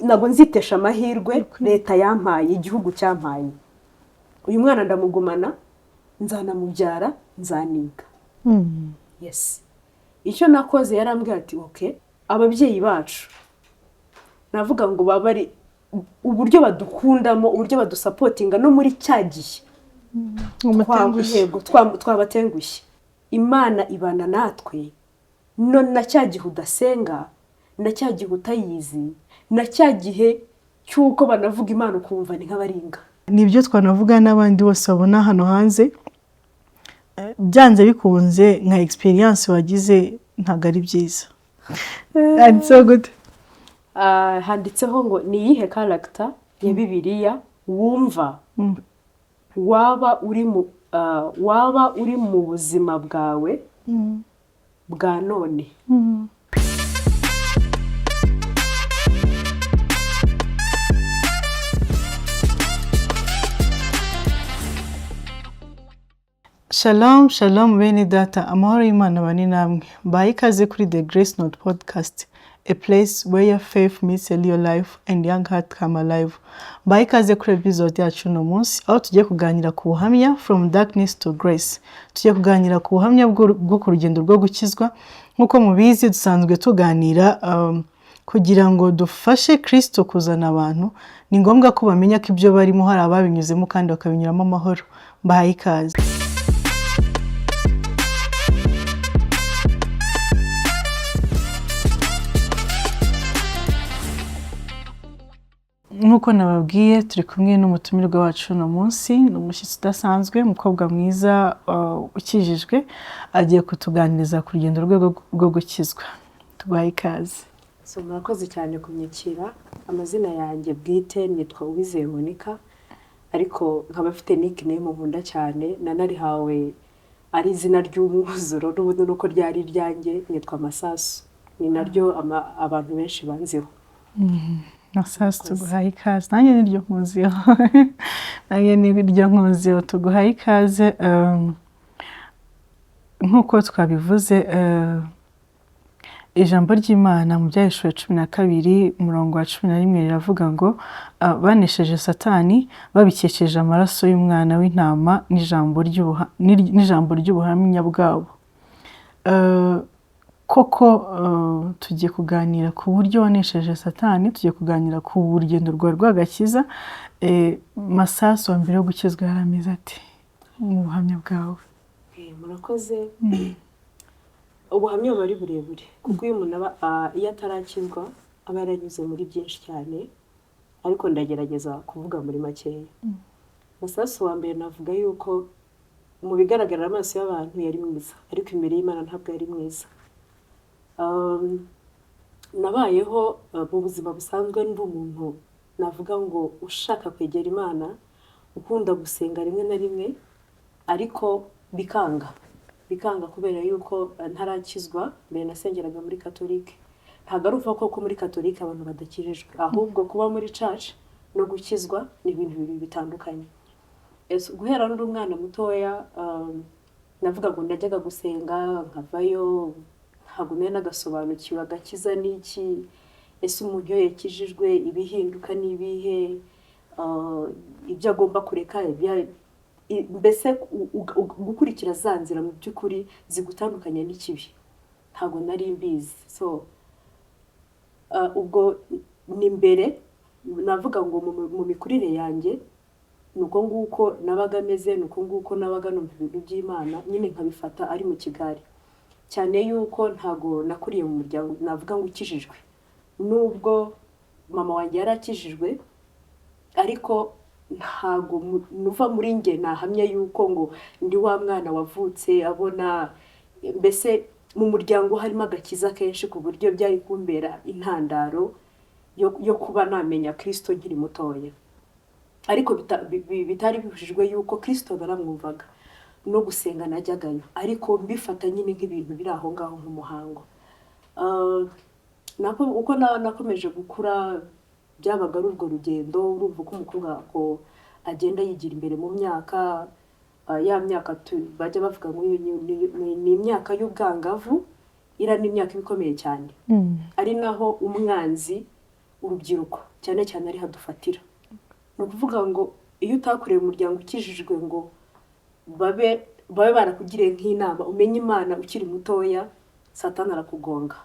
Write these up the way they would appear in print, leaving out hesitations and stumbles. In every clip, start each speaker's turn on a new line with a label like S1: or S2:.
S1: ntabwo nzitesha amahirwe leta yampaye, igihugu cyampaye. Uyu mwana ndamugumana, nzanamubyara, nzaniga. Yes. Icyo nakoze yarambwira ati okay, ababyeyi bacu navuga ngo babari uburyo badukundamo, uburyo badusapotinga no muri cyagiye. Twabatengushye. Imana ibana natwe. No na cyagihe udasenga, na cyagihe utayizi, na cyagihe cyuko banavuga Imana ukumva ni nk'abaringa.
S2: Nibyo twanavuga n'abandi bose babona hano hanze. Byanze bikunze nka experience wagize ntago ari byiza. And so good.
S1: Handitseho ngo ni iyihe character ya Bibiliya wumva waba uri mu buzima bwawe bwa none.
S2: Shalom, shalom bene data, amahoro y'Imana bane namwe. Baye ikaze kuri The Grace Note Podcast, a place where your faith meets a real life and young heart come alive. Baye ikaze kuri episode yacu no munsi, aho tugiye kuganira ku buhamya from darkness to grace. Tugiye kuganira ku buhamya bwo ku rugendo rwo gukizwa. Nkuko mubizi dusanzwe tuganira kugira ngo dufashe Kristo kuzana abantu. Ni ngombwa ko bamenya ko ibyo barimo hari ababinyuzemo kandi bakabinyuramo amahoro. Baye ikaze. Nkuko nababwiye turi kumwe n'umutumirwa wacu no munsi, n'umushyitsi udasanzwe, umukobwa mwiza ukijijwe, agiye kutuganiriza ku rugendo rwo gukizwa. Tubaye ikaze.
S1: Murakoze cyane kunyakira. Amazina yanjye bwite nitwa Uwizeye Monica, ariko nkaba mfite nickname nkunda cyane, nanarihawe ari izina ry'umwuzuro n'ubundi nuko ryari ryanjye, nitwa Masasu. Ni naryo abantu benshi banziho.
S2: Masasu tuguhaye ikaze. Nanjye niryo nkuziho. Nanjye niryo nkuziho, tuguhaye ikaze. Nkuko twabivuze, ijambo ry'Imana mu Byahishuwe 12 umurongo wa 11 riravuga ngo banesheje Satani babikesheje amaraso y'umwana w'intama n'ijambo ry'ubuhamya bwabo. Koko tugiye kuganira ku buryo wanesheje Satani, tugiye kuganira ku rugendo rwawe rw'agakiza. Masasu wa mbere yo gukizwa yarameze ati mu buhamya bwawe?
S1: Murakoze. Ubuhamya bari burebure kuko uyu muntu iyo atarakizwa aba yaranyuze muri byinshi cyane, ariko ndagerageza kuvuga muri makeya. Masasu wa mbere navuga yuko mu bigaragara amaso y'abantu yari mwiza, ariko imbere y'Imana ntabwo yari mwiza. Nabayeho mu buzima busanzwe ndi umuntu navuga ngo ushaka kwegera Imana, ukunda gusenga rimwe na rimwe, ariko bikanga kubera yuko ntarakizwa. Mbere nasengeraga muri Katolike. Ntabwo ari uvuga ko muri Katolike abantu badakijijwe, ahubwo kuba muri church no gukizwa ni ibintu bibiri bitandukanye. Guhera ndi umwana mutoya, navuga ngo najyaga gusenga nkavayo, ntabwo nari nagasobanukiwe agakiza n'iki, ese umuntu iyo yakijijwe ibihinduka n'ibihe, ibyo agomba kureka, mbese gukurikira za nzira mu by'ukuri zigutandukanya n'ikibi, ntabwo nari mbizi. Ubwo ni mbere navuga ngo mu mikurire yanjye nuko nguko nabaga ameze, nuko nguko nabaga numva ibintu by'Imana, nyine nkabifata ari mu kigari cyane, yuko ntago nakuriye mu muryango navuga ngo ukijijwe. Nubwo mama wanjye yarakijijwe, ariko ntago nuva muri nge nahamya yuko ngo ndi wa mwana wavutse abona, mbese mu muryango harimo agakiza kenshi ku buryo byari kumbera intandaro yo kuba namenya Kristo nkiri mutoya. Ariko bitari bibujijwe yuko Kristo baramwumvaga no gusenga najyagayo, ariko mbifata nyine nk'ibintu biri aho ngaho nk'umuhango. Uko nakomeje gukura byabaga ari urwo rugendo, urumva ko umukobwa ko agenda yigira imbere mu myaka, ya myaka bajya bavuga ngo ni imyaka y'ubwangavu, ira ni imyaka ikomeye cyane. Ari naho umwanzi urubyiruko cyane cyane ari hadufatira. Ni ukuvuga ngo iyo utakoreye umuryango ukijijwe ngo babe barakugiriye nk'inama umenye Imana ukiri mutoya, Satani arakugonga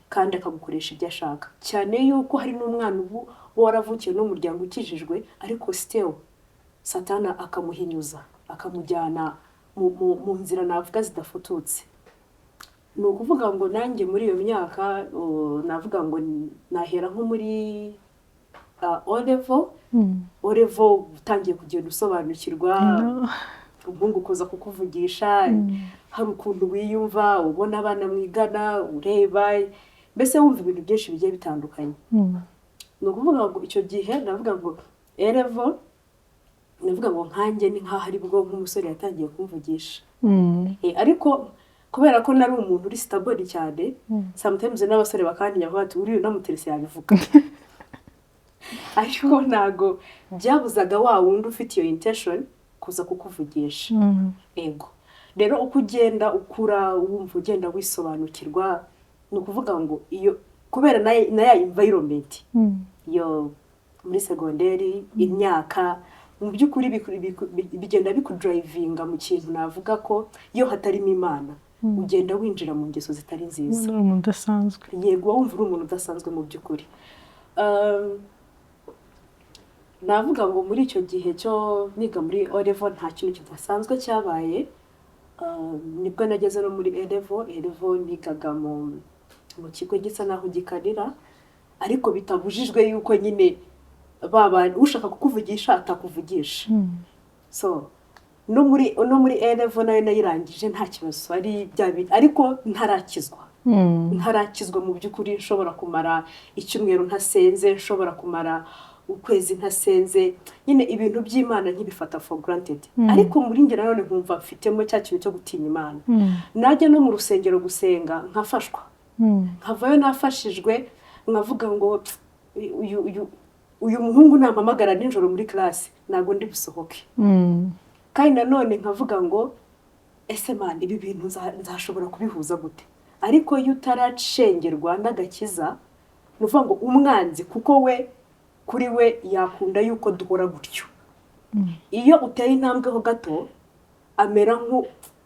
S1: kandi akagukoresha ibyo ashaka, cyane yuko hari n'umwana ubu waravukiye n'umuryango ukijijwe ariko still Satani akamuhinyuza akamujyana mu nzira navuga zidafututse. Ni ukuvuga ngo nanjye muri iyo myaka navuga ngo nahera nko muri Olevo utangiye kugenda usobanukirwa, ubwungu kuza kukuvugisha, hari ukuntu wiyumva, ubona abana mwigana, ureba, mbese wumva ibintu byinshi bigiye bitandukanye. Ni ukuvuga ngo icyo gihe navuga ngo Olevo, navuga ngo nkanjye ni nk'aho ari bwo nk'umusore yatangiye kumvugisha. Ariko kubera ko nari umuntu uri stable cyane, sometimes n'abasore bakantinya bati uri unamuterese yabivuga. Ariko ntago byabuzaga wa wundi ufite iyo intention kuza kukuvugisha. Ego rero uko ugenda ukura wumva ugenda wisobanukirwa, ni ukuvuga ngo iyo kubera na ya environment yo muri segonderi, imyaka mu by'ukuri bigenda bikudrivinga mu kintu navuga ko iyo hatarimo Imana ugenda winjira mu ngeso zitari nziza.
S2: Umuntu udasanzwe.
S1: Yego wumva uri umuntu udasanzwe mu by'ukuri. Navuga ngo muri icyo gihe cyo niga muri Olevo nta kintu kidasanzwe cyabaye. Nibwo nageze no muri Elevo nigaga mu kigo gisa naho gikarira, ariko bitabujijwe yuko nyine baba ushaka kukuvugisha atakuvugisha. So no muri Elevo nayo nayirangije nta kibazo ari byabi, ariko ntarakizwa mu by'ukuri. Nshobora kumara icyumweru ntasenze, nshobora kumara ukwezi ntasenze, nyine ibintu by'Imana nkibifata for granted. Ariko muri nge nanone nkumva mfitemo cya kintu cyo gutinya Imana. Najya no mu rusengero gusenga nkafashwa, nkavayo nafashijwe, nkavuga ngo uyu muhungu nampamagara nijoro muri classe ntago ndi busohoke. Kandi nanone nkavuga ngo ese man ibi bintu nzashobora kubihuza gute? Ariko iyo utaracengerwa n'agakiza, nuvuga ngo umwanzi kuko we kuri we yakunda yuko duhora gutyo. Iyo uteye intambwe ho gato amera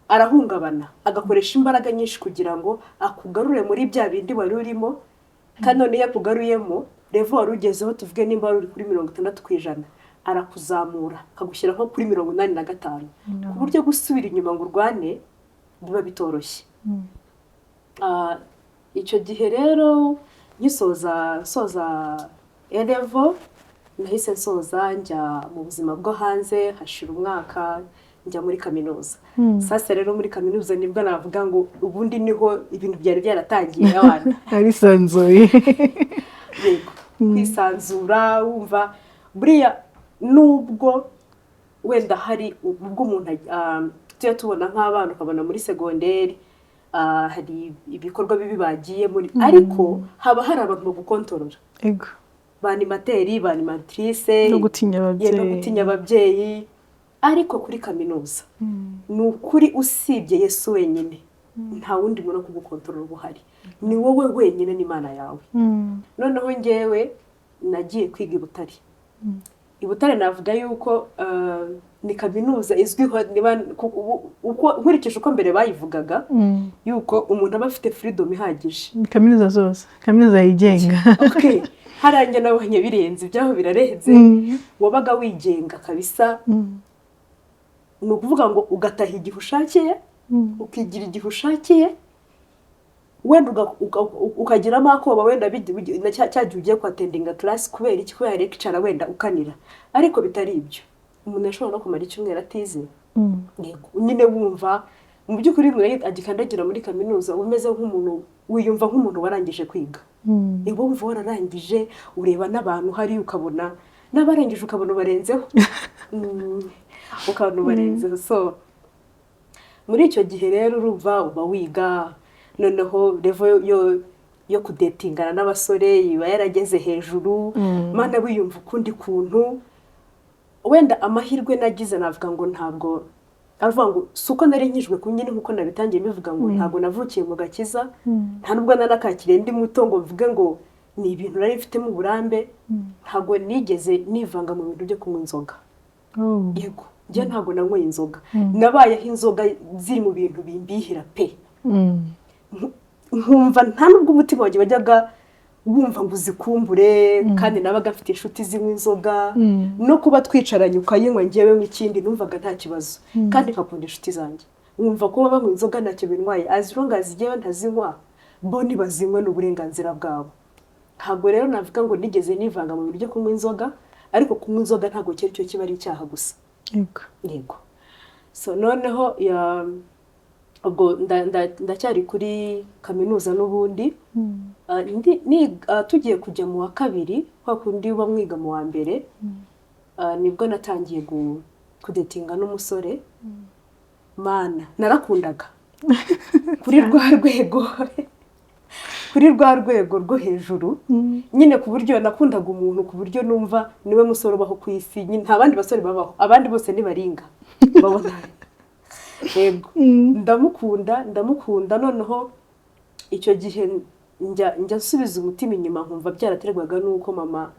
S1: arahungabana, agakoresha imbaraga nyinshi kugira ngo akugarure muri bya bindi wari urimo, kandi none yakugaruyemo level wari ugezeho, tuvuge nimba uri kuri 60%, arakuzamura akagushyira nko kuri 85, ku buryo gusubira inyuma ngo urwane biba bitoroshye. Icyo gihe rero soza Elevo nahise nsoza njya mu buzima bwo hanze, hashira umwaka njya muri kaminuza. Sasa rero muri kaminuza nibwo navuga ngo ubundi niho ibintu byari byaratangiye abana.
S2: Ari sanzoye.
S1: Yego kwisanzura, wumva buriya nubwo wenda hari ubwo umuntu tujya tubona nk'abana ukabona muri segonderi hari ibikorwa bibi bagiye muri, ariko haba hari abantu bo gukontorora.
S2: Ego.
S1: Banimateri, banimatrice,
S2: no gutinya ababyeyi.
S1: Ariko kuri kaminuza ni ukuri usibye Yesu wenyine nta wundi muntu kugukontorora ubuhari, ni wowe wenyine n'Imana yawe. Noneho ngewe nagiye kwiga i Butare. I Butare navuga yuko ni kaminuza izwiho uko nkurikije uko mbere bayivugaga yuko umuntu aba afite freedom ihagije.
S2: Kaminuza zose, kaminuza yigenga.
S1: Okay, harange nabonye birenze ibyaho birarenze. Wabaga wigenga kabisa. Ni ukuvuga ngo ugataha igihe ushakiye, ukigira igihe ushakiye, wenda ukagiramo akoba wenda cyagiye ugiye kwatendinga class kubera iki, kubera lecture wenda ukanira. Ariko bitari ibyo, umuntu ashobora no kumara icyumweru atize. Yego nyine wumva mu by'ukuri agikandagira muri kaminuza umeze nk'umuntu, wiyumva nk'umuntu warangije kwiga. Ebo wumva wararangije, ureba n'abantu hari ukabona n'abarangije ukabona barenzeho. Ukabona barenzeho. So muri icyo gihe rero urumva uba wiga, noneho level yo kudetingana n'abasore iba yarageze hejuru. Mana wiyumva ukundi kuntu. Wenda amahirwe nagize navuga ngo ntabwo avuga ngo suko nari nkijwe ku nyine nkuko nabitangiye bivuga ngo ntabwo navukiye mu gakiza, nta nubwo nanakakire ndi muto ngo mvuge ngo ni ibintu nari mfitemo uburambe ntabwo nigeze nivanga mu bintu byo kunywa inzoga. Yego njye ntabwo nanyweye inzoga, nabayeho inzoga ziri mu bintu bimbihira pe. Nkumva nta nubwo umutima wanjye wajyaga wumva ngo uzikumbure, kandi nabaga mfite inshuti zinywa inzoga, no kuba twicaranye ukayinywa njyewe nk'ikindi numvaga nta kibazo, kandi nkakunda inshuti zanjye. Nkumva ko banywa inzoga ntacyo bintwaye, as long as njyewe ntazinywa bo nibazinywe n'uburenganzira bwabo. Ntabwo rero navuga ngo nigeze nivanga mu bintu byo kunywa inzoga, ariko kunywa inzoga ntabwo cyari cyo kiba ari icyaha gusa. Yego. So noneho ubwo ndacyari kuri kaminuza n'ubundi tugiye kujya mu wa kabiri kwa kundi uba mwiga mu wa mbere, nibwo natangiye kudetinga n'umusore. Mana narakundaga kuri rwa rwego rwo hejuru nyine, ku buryo nakundaga umuntu ku buryo numva niwe musore ubaho ku isi, nyine nta bandi basore babaho, abandi bose ni baringa babona. Yego ndamukunda. Noneho icyo gihe njya nsubiza umutima inyuma nkumva byaraterwaga nuko mama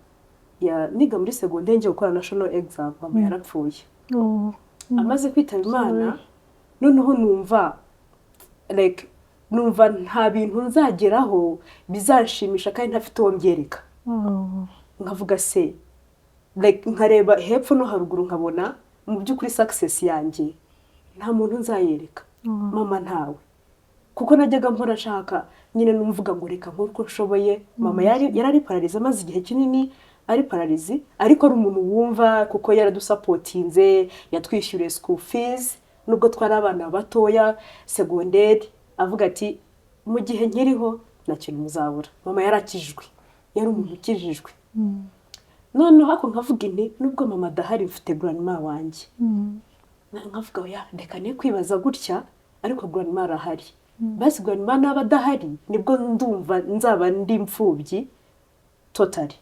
S1: niga muri secondaire njye gukora national exam, mama yarapfuye amaze kwitaba Imana. Noneho numva nta bintu nzageraho bizanshimisha kandi ntafite uwo mbyereka. Nkavuga se nkareba hepfo no haruguru nkabona mu by'ukuri success yanjye nta muntu nzayereka, mama ntawe. Kuko najyaga mpora nshaka nyine numvuga ngo reka nk'uko nshoboye. Mama yari pararize, amaze igihe kinini ari pararize, ariko ari umuntu wumva kuko yaradusapotinze, yatwishyuriye school fees nubwo twari abana batoya secondaire. Avuga ati mu gihe nkiriho nta kintu muzabura. Mama yarakijijwe, yari umuntu ukijijwe. Noneho ako nkavuga inti nubwo mama adahari mfite grandma wanjye. Nkavuga oya reka ne kwibaza gutya, ariko grandma arahari. Basi grandma naba adahari nibwo ndumva nzaba ndi imfubyi totally.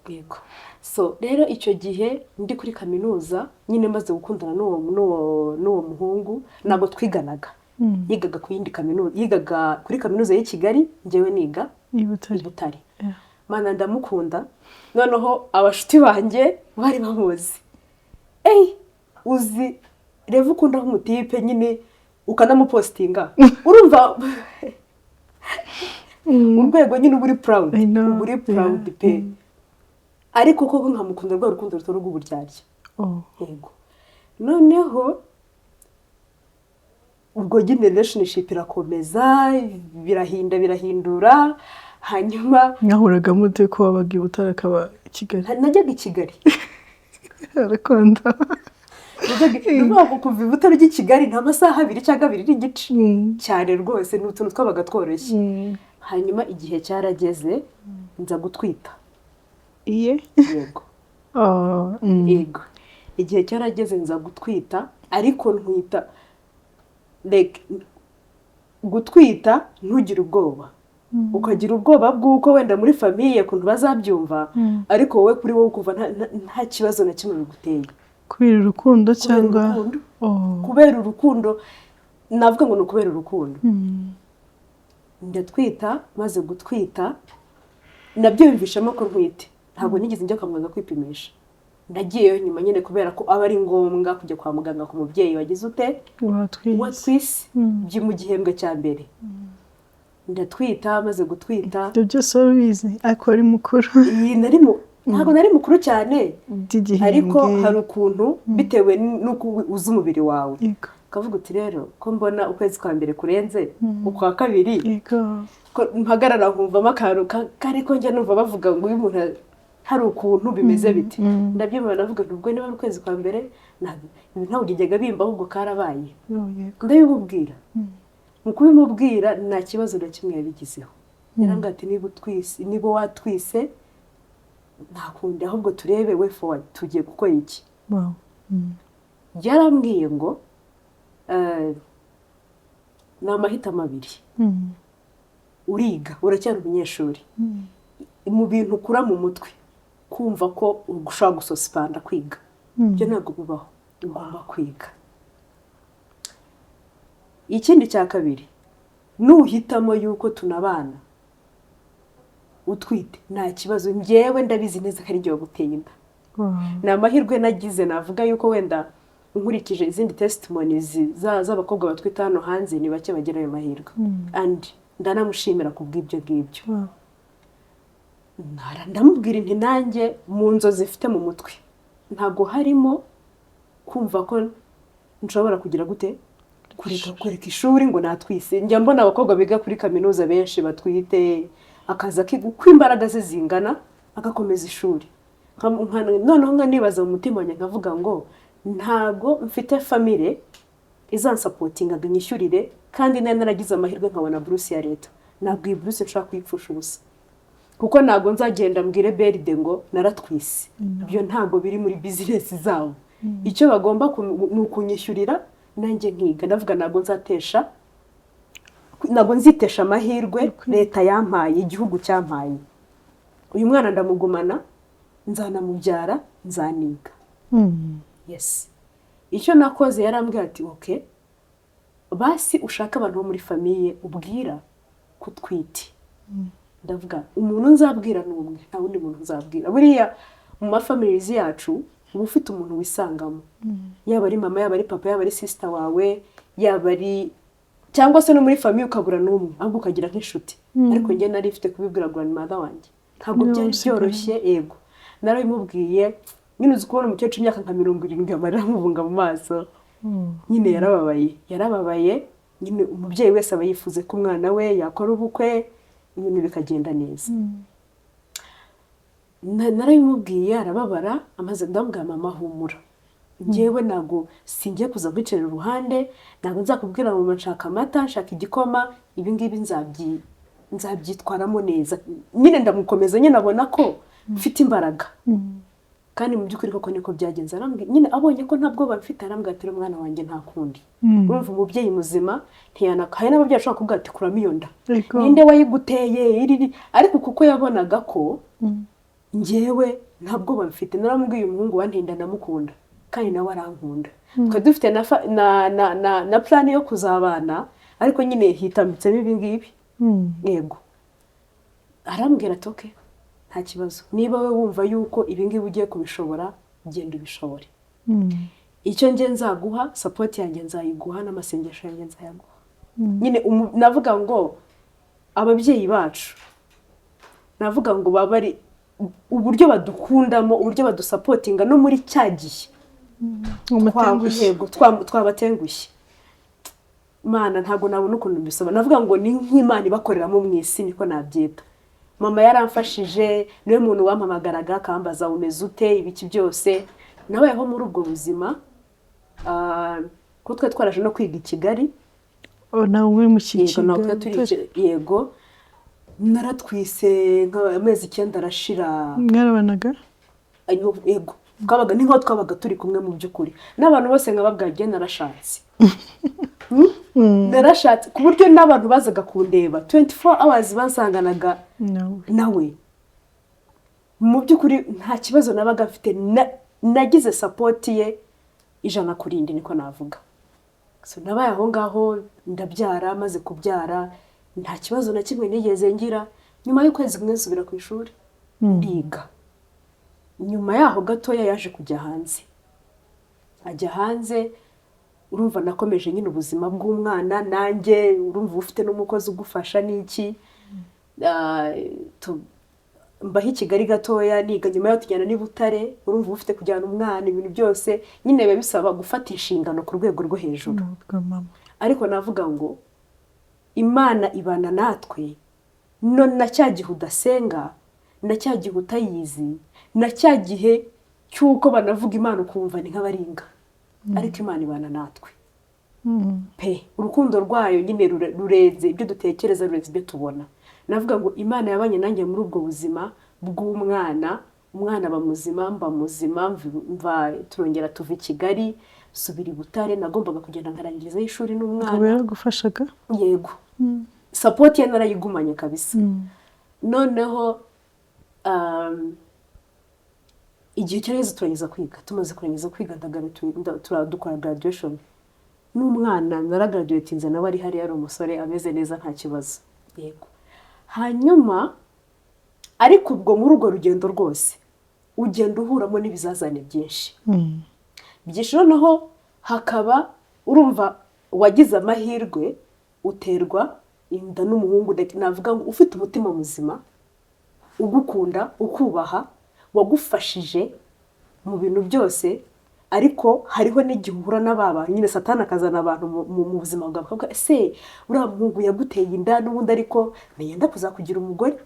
S1: Yego. So rero icyo gihe ndi kuri kaminuza nyine maze gukundana n'uwo muhungu, ntabwo twiganaga. Yigaga ku yindi kaminuza, yigaga kuri kaminuza y'i Kigali, njyewe niga i Butare. Mana ndamukunda. Noneho abashuti banjye bari bamuzi. Uzi reva ukunda nk'umutipe nyine ukanamupostinga, urumva urwego nyine uba uri proud pe. Ariko koko nkamukunda rwa rukundo rutari rw'uburyarya. Yego. Noneho ubwo nyine relationship irakomeza, birahindura. Hanyuma
S2: mwahuraga mute ko wabaga i Butare akaba i Kigali?
S1: Najyaga i Kigali.
S2: Arakunda.
S1: Nubwo kuva i Butare ujya i Kigali nta masaha 2 cyangwa 2 n'igice cyane rwose, ni utuntu twabaga tworoshye. Hanyuma igihe cyarageze nza gutwita. Yego. Yego. Igihe cyarageze nza gutwita, ariko ntwita gutwita ntugire ubwoba. Ukagira ubwoba bw'uko wenda muri famille kuntu bazabyumva, ariko wowe kuri wowe kuva nta kibazo na kimwe biguteye.
S2: Kubera urukundo cyangwa
S1: kubera urukundo, navuga ngo ni ukubera urukundo. Ndatwita, maze gutwita nabyumvishamo ko ntwite. Ntabwo nigeze njya kwa muganga kwipimisha. Ndagiyeyo nyuma nyine kubera ko aba ari ngombwa kujya kwa muganga ku mubyeyi wagize ute watwise mu gihembwe cya mbere. Ndatwita, maze gutwita.
S2: Ibyo byose wabizi ariko ari mukuru.
S1: Ntabwo nari mukuru cyane, ariko hari ukuntu bitewe n'uko uzi umubiri wawe. Kavuga uti rero ko mbona ukwezi kwa mbere kurenze, ukwa kabiri mpagarara nkumvamo akantu kariko njya numva bavuga ngo uyu muntu hari ukuntu bimeze biti. Ndabyumva navuga ubwo niba ukwezi kwa mbere ntabwo ujyaga bimba ahubwo karabaye. Ndabimubwira. Mu kubimubwira nta kibazo na kimwe yabigizeho. Yarambwira ati niba watwise ntakundi, ahubwo turebe way forward tugiye gukora iki. Yarambwiye ngo ni amahitamo abiri. Uriga, uracyari umunyeshuri. Mu bintu ukura mu mutwe kumva ko ushobora gusosipanda kwiga, ibyo ntabwo bibaho. Ugomba kwiga. Ikindi cya kabiri, nuhitamo yuko tunabana, utwite nta kibazo, njyewe ndabizi neza ko ari igihe waguteye inda. Ni amahirwe nagize, navuga yuko wenda nkurikije izindi testimonies z'abakobwa batwita hano hanze ni bake bagira ayo mahirwe. And ndanamushimira kubw'ibyo ngibyo. Ndamubwira inti nanjye mu nzozi zifite mu mutwe ntago harimo kumva ko nshobora kugira gute kureka ishuri ngo natwise. Njya mbona abakobwa biga kuri kaminuza benshi batwite akaza ko imbaraga ze zingana agakomeza ishuri. Noneho nkanibaza mu mutima wanjye nkavuga ngo ntago mfite famille izansapotinga ngo nyishyurire, kandi naragize amahirwe nkabona buruse ya leta. Ntabwo iyi buruse nshaka kuyipfusha ubusa, kuko ntago nzagenda mbwire beride ngo naratwise. Ibyo ntago biri muri business zabo. Icyo bagomba ni ukunyishyurira nanjye nkiga. Ndavuga ntago nzitesha amahirwe leta yampaye, igihugu cyampaye. Uyu mwana ndamugumana, nzanamubyara, nzaniga. Yes. Icyo nakoze yarambwira ati okay, basi ushaka abantu bo muri famille ubwira kutwite. Ndavuga umuntu nzabwira n'umwe, nta wundi muntu nzabwira. Buriya mu mafamilies yacu uba ufite umuntu wisangamo, yaba ari mama, yaba ari papa, yaba ari sister wawe, yaba ari cyangwa se no muri famille ukabura n'umwe, ahubwo ukagira nk'inshuti. Ariko njye nari mfite kubibwira grandmother wanjye, ntabwo byari byoroshye. Yego narabimubwiye, nyine uzi kubona umukecuru imyaka nka 70 amarira amuvunga mu maso. Nyine yarababaye. Nyine umubyeyi wese aba yifuze ko umwana we yakora ubukwe, ibintu bikagenda neza. Narabimubwiye arababara, amaze ndambwira mama humura, njyewe ntago singiye kuza kwicara uruhande, ntago nzakubwira ngo nshaka amata, nshaka igikoma, ibi ngibi nzabyitwaramo neza. Nyine ndamukomeza, nyine abona ko mfite imbaraga. Kandi mu by'ukuri koko niko byagenze. Nyine abonye ko ntabwo bafite, arambwira ati umwana wanjye nta kundi. Urumva umubyeyi muzima ntiyanakaye n'ababyeyi ashobora kuvuga ati kuramo iyo nda, ninde wayiguteye? Ariko kuko yabonaga ko njyewe ntabwo bafite, naramubwiye umuhungu wantinda ndamukunda kandi nawe arankunda. Twe dufite na plan yo kuzabana, ariko nyine hitambitsemo ibi ngibi. Yego arambwira ati okay, nta kibazo, niba we wumva yuko ibi ngibi ugiye kubishobora, genda ubishobore. Icyo nge nzaguha, support yanjye nzayiguha, n'amasengesho yanjye nzayaguha. Nyine navuga ngo ababyeyi bacu, navuga ngo babari uburyo badukundamo, uburyo badusapotinga no muri cyagiye twabatengushye. Mana ntago nabona ukuntu mbisaba. Navuga ngo ni nk'Imana ibakoreramo mu isi, niko nabyita. Mama yaramfashije, niwe muntu wampamagaraga akambaza umeze ute, ibiki byose. Nabayeho muri ubwo buzima. Ko twe twaraje no kwiga i Kigali.
S2: Nawe mu Kigali.
S1: Yego naratwise nk'amezi 9 arashira.
S2: Mwarabanaga?
S1: Yego twabaga ni nko twabaga turi kumwe mu by'ukuri. N'abantu bose nkababwagiye narashatse. Narashatse ku buryo n'abantu bazaga kundeba 24 hours basanganaga nawe. Mu by'ukuri nta kibazo nabaga mfite, nagize support ye 100%, niko navuga. So nabaye aho ngaho ndabyara, maze kubyara nta kibazo na kimwe nigeze ngira. Nyuma y'ukwezi kumwe nsubira ku ishuri ndiga. Nyuma yaho gatoya yaje kujya hanze. Ajya hanze, urumva nakomeje nyine ubuzima bw'umwana, nanjye urumva ufite n'umukozi ugufasha n'iki. Mbaho i Kigali gatoya niga, nyuma yo tujyana ni Butare, urumva ufite kujyana umwana, ibintu byose nyine biba bisaba gufata inshingano ku rwego rwo hejuru. Ariko navuga ngo Imana ibana natwe, none na cyagihe udasenga, na cyagihe utayizi, na cyagihe cyuko banavuga Imana ukumva ni nk'abaringa, ariko Imana ibana natwe. Pe urukundo rwayo nyine rurenze ibyo dutekereza, rurenze ibyo tubona. Navuga ngo Imana yabanye nanjye muri ubwo buzima bw'umwana, umwana bamuzima, mba muzima, mva turongera tuva i Kigali, subira i Butare. Nagombaga kugenda nkarangiriza ishuri n'umwana.
S2: Ngo yaragufashaga?
S1: Yego. Support ye narayigumanye kabisa. Noneho igihe cyareze turangiza kwiga. Tumaze kurangiza kwiga dukora graduation. N'umwana naragraduatinze nawe ari hari umusore ameze neza nta kibazo. Yego. Hanyuma ariko ubwo muri urwo rugendo rwose ugenda uhuramo n'ibizazane byinshi byinshi. noneho hakaba urumva wagize amahirwe uterwa inda n'umuhungu, navuga ngo ufite umutima muzima, ugukunda, ukubaha, wagufashije mu bintu byose. Ariko hariho n'igihe uhura n'ababa nyine Satani akazana abantu mu buzima bwawe akavuga ese uriya muhungu yaguteye inda n'ubundi ariko ntiyenda kuzakugira umugore.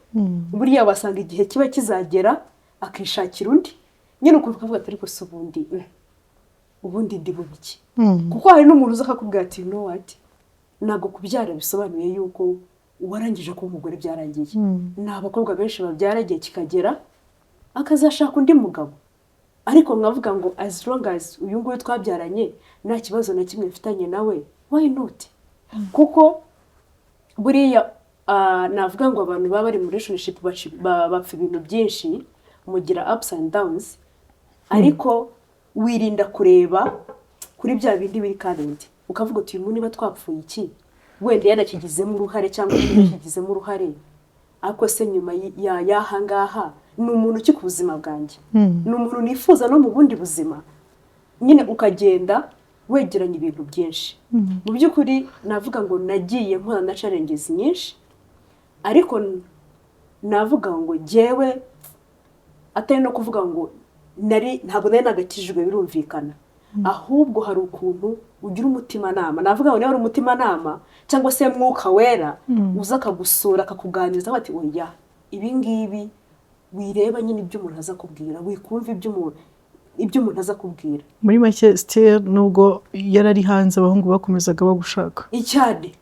S1: Buriya wasanga igihe kiba kizagera akishakira undi, nyine ukumva ukavuga ati ariko se ubundi ndi bubiki. Kuko hari n'umuntu uza akakubwira ati you know what, ntabwo kubyara bisobanuye yuko warangije kuba umugore byarangiye. Ni abakobwa benshi babyara igihe kikagera akazashaka undi mugabo, ariko mwavuga ngo as long as uyu nguyu twabyaranye nta kibazo na kimwe mfitanye nawe, why not? Kuko buriya navuga ngo abantu baba bari muri relationship bapfa ibintu byinshi, mugira ups and downs, ariko wirinda kureba kuri bya bindi biri current, ukavuga uti uyu muntu niba twapfuye iki wenda yanakigizemo uruhare cyangwa yakigizemo uruhare, ariko se nyuma y'aha ngaha ni umuntu ki ku buzima bwanjye, ni umuntu nifuza no mu bundi buzima. Nyine ukagenda wegeranya ibintu byinshi. Mu by'ukuri navuga ngo nagiye mpura na challenges nyinshi, ariko navuga ngo jyewe atari no kuvuga ngo ntabwo nari nagakijijwe birumvikana, ahubwo hari ukuntu ugira umutimanama. Navuga ngo niba ari umutimanama cyangwa se mwuka wera uza akagusura akakuganiriza bati oya ibi ngibi wireba nyine ibyo umuntu aza kubwira, wikumva ibyo umuntu aza kubwira. Muri
S2: make still nubwo yarari hanze abahungu bakomezaga bagushaka
S1: icyane,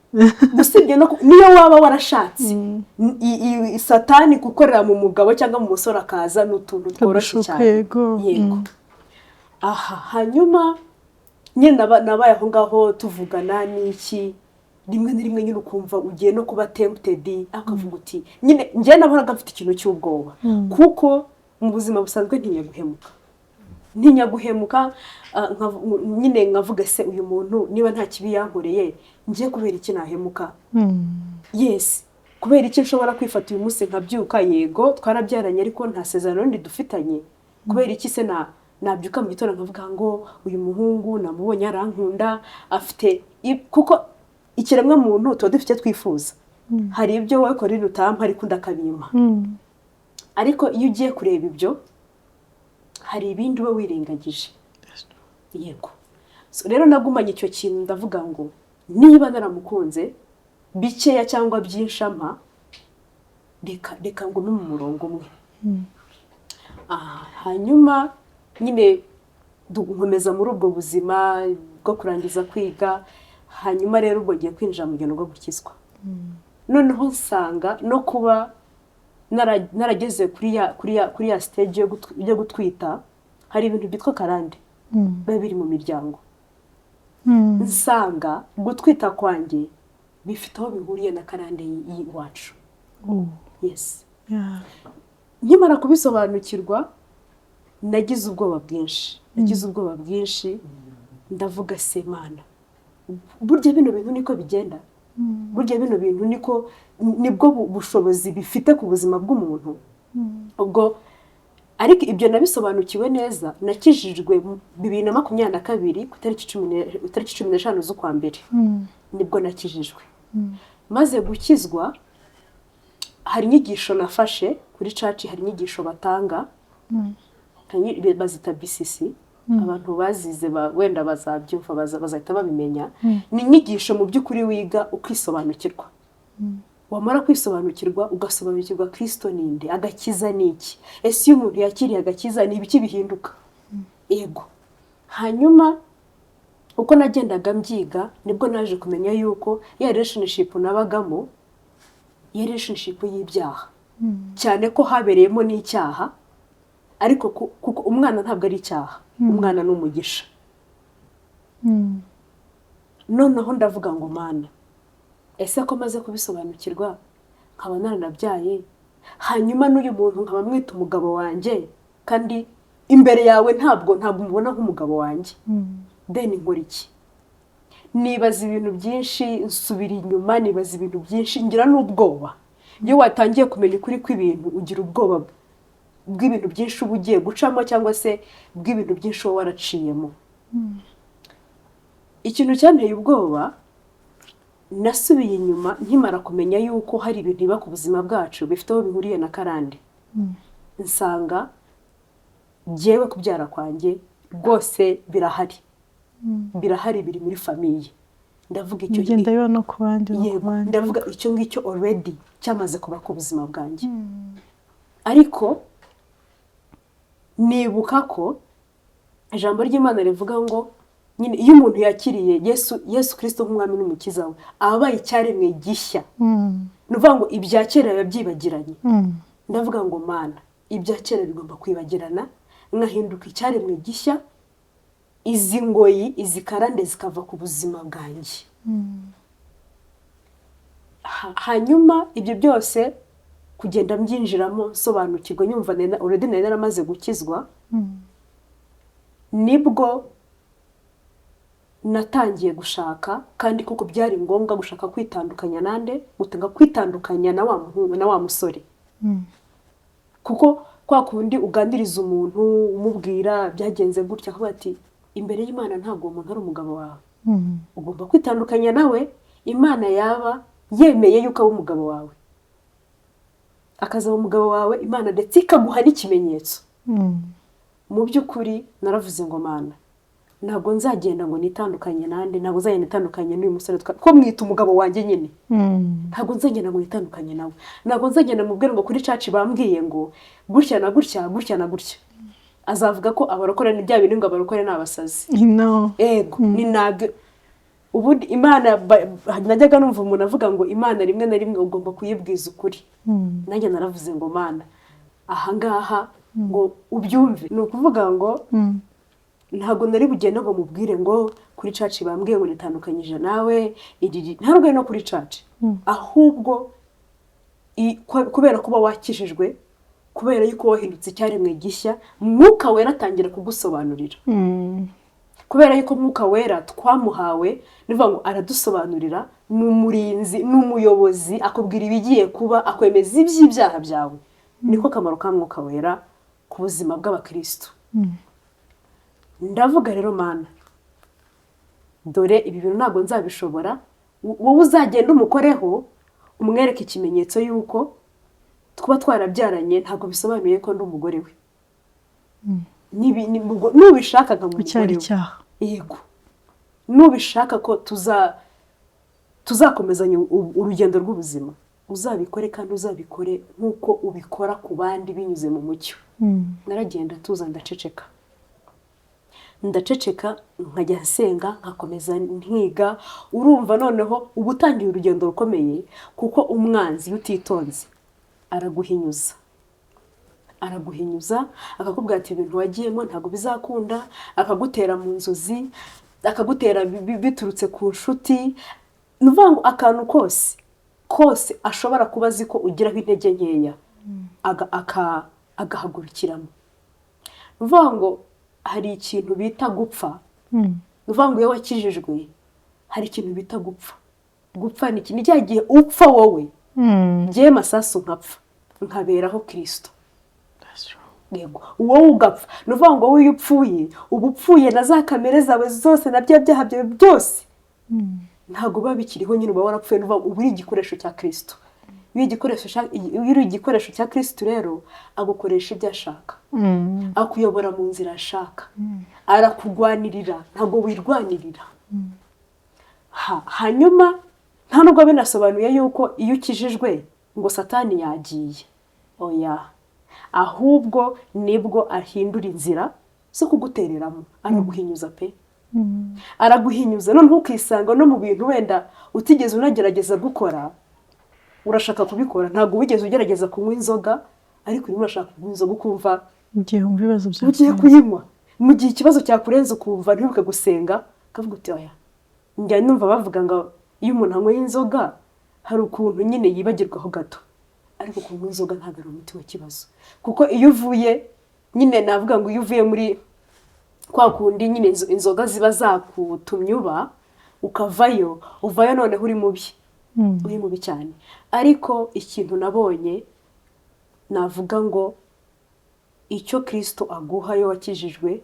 S1: usibye niyo waba warashatse Satani gukorera mu mugabo cyangwa mu musore akaza n'utuntu tworoshye cyane. Yego. Aha hanyuma nyine nabaye aho ngaho tuvugana n'iki, rimwe na rimwe nyine ukumva ugiye no kuba tempted, akavuga uti nyine njye nabonaga mfite ikintu cy'ubwoba, kuko mu buzima busanzwe ntinya guhemuka, nyine nkavuga se uyu muntu niba nta kibi yankoreye ngiye kubera iki nahemuka. Yes, kubera iki nshobora kwifata uyu munsi nkabyuka, yego twarabyaranye ariko nta sezerano ndi dufitanye, kubera iki se nabyuka mu gitondo nkavuga ngo uyu muhungu namubonye arankunda afite, kuko ikiremwa muntu tuba dufite twifuza. Hari ibyo wowe korera utampa ariko ndakabima, ariko iyo ugiye kureba ibyo hari ibindi uba wirengagije. Yego. So rero nagumanye icyo kintu ndavuga ngo niba naramukunze bikeya cyangwa byinshama, reka ngume mu murongo umwe. Hanyuma nyine nkomeza muri ubwo buzima bwo kurangiza kwiga. Hanyuma rero ubwo ngiye kwinjira mu rugendo rwo gukizwa. Noneho nsanga no kuba narageze kuri ya stage yo gutwita, hari ibintu byitwa karande biba biri mu miryango. Nsanga gutwita kwanjye bifite aho bihuriye na karande y'iwacu. Yes. Nkimara kubisobanukirwa nagize ubwoba bwinshi, ndavuga se Mana, burya bino bintu niko bigenda, burya bino bintu nibwo bushobozi bifite ku buzima bw'umuntu. Ubwo ariko ibyo nabisobanukiwe neza, nakijijwe 2022 ku itariki 15 z'ukwa mbere, nibwo nakijijwe. Maze gukizwa hari inyigisho nafashe kuri church, hari inyigisho batanga bazita BCC, abantu bazize wenda bazabyumva bazahita babimenya. Ni inyigisho mu by'ukuri wiga ukisobanukirwa, wamara kwisobanukirwa ugasobanukirwa Kristo ninde, agakiza niki, ese iyo umuntu yakiriye agakiza ni ibiki bihinduka. Yego. Hanyuma uko nagendaga mbyiga nibwo naje kumenya yuko ya relationship nabagamo ya relationship y'ibyaha, cyane ko habereyemo n'icyaha, ariko kuko umwana ntabwo ari icyaha, umwana ni umugisha. Noneho ndavuga ngo Mana, ese ko maze kubisobanukirwa nkaba naranabyaye, hanyuma n'uyu muntu nkaba mwita umugabo wanjye, kandi imbere yawe ntabwo mubona nk'umugabo wanjye, then nkora iki? Nibaza ibintu byinshi, nsubira inyuma, nibaza ibintu byinshi, ngira n'ubwoba. iyo watangiye kumenya ukuri kw'ibintu ugira ubwoba bw'ibintu byinshi uba ugiye gucamo cyangwa se bw'ibintu byinshi uba waraciyemo. Ikintu cyanteye ubwoba, nasubiye inyuma nkimara kumenya yuko hari ibintu biba ku buzima bwacu bifite aho bihuriye na karande. Nsanga jyewe kubyara kwanjye rwose birahari. Birahari, biri muri famiye. Ndavuga icyo
S2: Ngenda biba no ku bandi no ku
S1: yego,
S2: bandi.
S1: ndavuga icyo ngicyo already cyamaze kuba ku buzima bwanjye. Ariko nibuka ko ijambo ry'Imana rivuga ngo nyine iyo umuntu yakiriye Yesu Kristo nk'umwami n'umukiza we, abaye icyaremwe gishya. Nuvuga ngo ibya kera biba byibagiranye. Ndavuga ngo Mana, ibya kera bigomba kwibagirana, nkahinduka icyaremwe gishya, izi ngoyi, izi karande zikava ku buzima bwanjye. Hanyuma ibyo byose kugenda mbyinjiramo nsobanukirwa, nyumva already nari naramaze gukizwa, nibwo natangiye gushaka, kandi kuko byari ngombwa gushaka kwitandukanya nande, gutanga kwitandukanya na wa muhungu na wa musore. Kuko kwa kundi ugandiriza umuntu umubwira byagenze gutya, akavuga ati imbere y'Imana ntabwo umuntu ari umugabo wawe. Ugomba kwitandukanya nawe, Imana yaba yemeye yuko aba umugabo wawe, akazaba umugabo wawe, Imana ndetse ikaguha n'ikimenyetso. Mu by'ukuri naravuze ngo Mana, ntabwo nzagenda ngo nitandukanye nande, ntabwo nzagenda nitandukanye n'uyu musore ko mwita umugabo wanjye nyine. Ntabwo nzagenda ngo nitandukanye nawe, ntabwo nzagenda mubwira ngo kuri church bambwiye ngo gutya na gutya gutya na gutya. Azavuga ko abarokore ni bya bintu ngo abarokore n'abasazi. Ego, ni ntabwo ubundi Imana najyaga numva umuntu avuga ngo Imana rimwe na rimwe ugomba kuyibwiza ukuri. Nanjye naravuze ngo Mana, ahangaha ngo ubyumve. Ni ukuvuga ngo ntabwo nari bugende ngo mubwire ngo kuri church bambwiye ngo nitandukanyije nawe, ntabwo no kuri church. Ahubwo kubera kuba wakijijwe, kubera yuko wahindutse icyaremwe gishya, Mwuka Wera atangira kugusobanurira. Kubera yuko Mwuka Wera twamuhawe, nivuga ngo aradusobanurira, n'umurinzi n'umuyobozi, akubwira ibigiye kuba, akwemeza iby'ibyaha byawe. Niko kamaro ka Mwuka Wera ku buzima bw'abakristo. Ndavuga rero Mana, dore ibi bintu ntabwo nzabishobora, wowe uzagenda umukoreho, umwereke ikimenyetso yuko kuba twarabyaranye ntabwo bisobanuye ko ndi umugore we. Nubishaka nka mugore we. Yego. Nubishaka ko tuzakomezanya urugendo rw'ubuzima, uzabikore kandi uzabikore nk'uko ubikora ku bandi binyuze mu mucyo. Naragenda tuza ndaceceka. Ndaceceka nkajya nsenga, nkakomeza nkiga. Urumva noneho ubutangiye urugendo rukomeye, kuko umwanzi utitonze araguhinyuza. Akakubwira ati ibintu wagiyemo ntabwo bizakunda, akagutera mu nzozi, akagutera biturutse ku nshuti. Nuvuga ngo akantu kose ashobora kuba azi ko ugiraho intege nkeya, agahagurukiramo. Nuvuga ngo hari ikintu bita gupfa. Nuvuga ngo iyo wakijijwe hari ikintu bita gupfa. Gupfa ni ikintu cyagiye upfa wowe, jye Masasu nkapfa, nkaberaho Kristo. Yego, wowe ugapfa. Nuvuga ngo wowe upfuye, uba upfuye na za kamere zawe zose na bya byaha byawe byose. Ntabwo biba bikiriho, nyine uba warapfuye. Nuvuga ngo uba uri igikoresho cya Kristo. Iyo uri igikoresho cya Kristo rero, agukoresha ibyo ashaka, akuyobora mu nzira ashaka, arakurwanirira, ntabwo wirwanirira. Hanyuma nta nubwo binasobanuye yuko iyo ukijijwe ngo Satani yagiye. Oya, ahubwo nibwo ahindura inzira zo kugutereramo, araguhinyuza pe. Araguhinyuza noneho ukisanga no mu bintu wenda utigeze unagerageza gukora, urashaka kubikora. Ntabwo wigeze ugerageza kunywa inzoga, ariko urimo urashaka kunywa inzoga, ukumva
S2: ugiye mu bibazo byawe,
S1: ugiye kuyinywa. Mu gihe ikibazo cyakurenze ukumva ntibuke gusenga, ukavuga uti oya. Njya numva bavuga ngo iyo umuntu anyweye inzoga hari ukuntu nyine yibagirwaho gato, ariko kunywa inzoga ntabwo ari umuti w'ikibazo. Kuko iyo uvuye nyine, navuga ngo iyo uvuye muri kwa kundi nyine inzoga ziba zakutumye ukavayo noneho uri mubi. uri mubi cyane. Ariko ikintu nabonye navuga ngo icyo Kristo aguha iyo wakijijwe,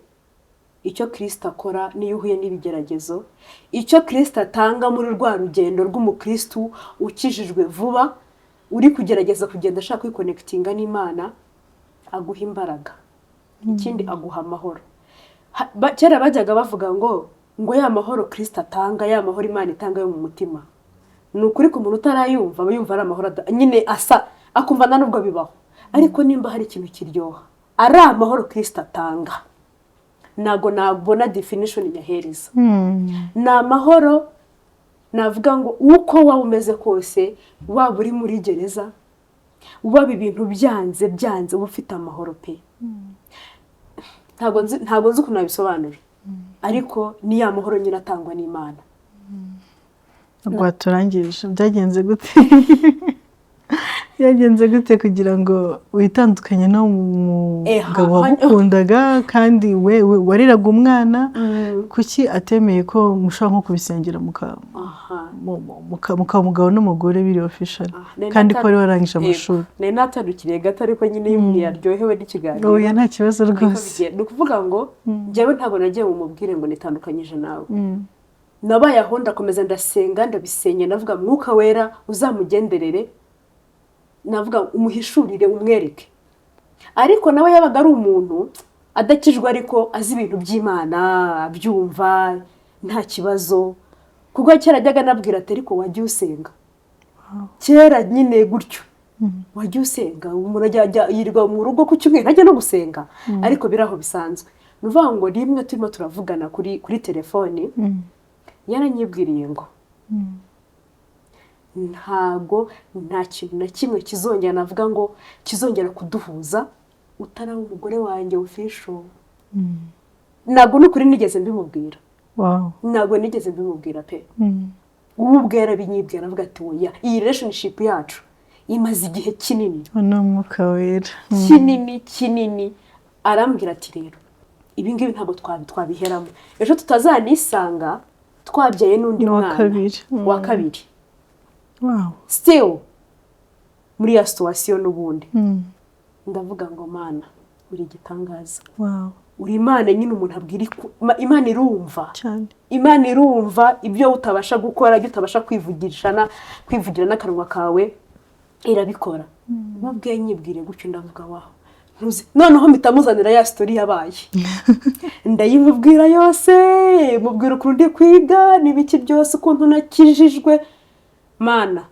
S1: icyo Kristo akora niyo uhuye n'ibigeragezo, icyo Kristo atanga muri rwa rugendo rw'umukristo ukijijwe vuba, uri kugerageza kugenda ashaka kwikonekitinga n'Imana, aguha imbaraga. Ikindi aguha amahoro. Kera bajyaga bavuga ngo ya mahoro Kristo atanga, ya mahoro Imana itanga yo mu mutima, ni ukuri ku muntu utarayumva aba yumva ari amahoro nyine asa akumva nta nubwo bibaho. Ariko nimba hari ikintu kiryoha ari amahoro Kristo atanga, ntago nabona definition nyahereza. Ni amahoro navuga ngo uko waba umeze kose, waba uri muri gereza, waba ibintu byanze uba ufite amahoro pe. Ntago nzi ukuntu nabisobanura, ariko ni ya mahoro nyine atangwa n'Imana.
S2: Ubwo turangirije byagenze gute? Byagenze gute kugira ngo witandukanye no mugabo wagukundaga kandi we wariraga umwana, kuki atemeye ko mushaka nko kubisengera mukaba n'umugore biri official kandi ko ari warangije amashuri?
S1: Nari natandukiriye gato, ariko nyine iyo yaryohewe n'ikiganiro.
S2: Oya, nta kibazo rwose.
S1: Ni ukuvuga ngo njyewe ntabwo nagiye mu mubwire ngo nitandukanyije nawe. Nabaye aho ndakomeza ndasenga, ndabisenye, navuga Mwuka Wera uzamugenderere, navuga umuhishurire, umwereke. Ariko nawe yabaga ari umuntu adakijwe ariko azi ibintu by'Imana, abyumva nta kibazo. Kuko kera ajyaga nabwira ati ariko wajya usenga. Kera nyine gutyo, wajya usenga, umuntu ajya yirirwa mu rugo ku cyumweru ajya no gusenga, ariko biraho bisanzwe. Nuvuga ngo rimwe turimo turavugana kuri telefone, yaranyibwiriye ngo nta kintu na kimwe kizongera, navuga ngo kizongera kuduhuza utari umugore wanjye official. Ntabwo n'ukuri nigeze mbimubwira. Ntabwo nigeze mbimubwira pe. Ubwera binyibwira, avuga ati oya, iyi relationship yacu imaze igihe kinini.
S2: Umwuka Wera
S1: kinini arambwira ati rero ibi ngibi ntabwo twabiheramo, ejo tutazanisanga twabyaye n'undi mwana wa kabiri. Still muri ya situation n'ubundi. Ndavuga ngo Mana uri igitangaza. Uri Imana nyine umuntu abwira, Imana irumva cyane. Imana irumva ibyo utabasha gukora, ibyo utabasha kwivugira n'akanwa kawe, irabikora. Mubwiye nyibwire gutyo, ndavuga waho noneho mitamuzanira ya story yabaye. Ndayimubwira yose, mubwira ukuntu ndi kwiga n'ibiki byose, ukuntu nakijijwe. Mana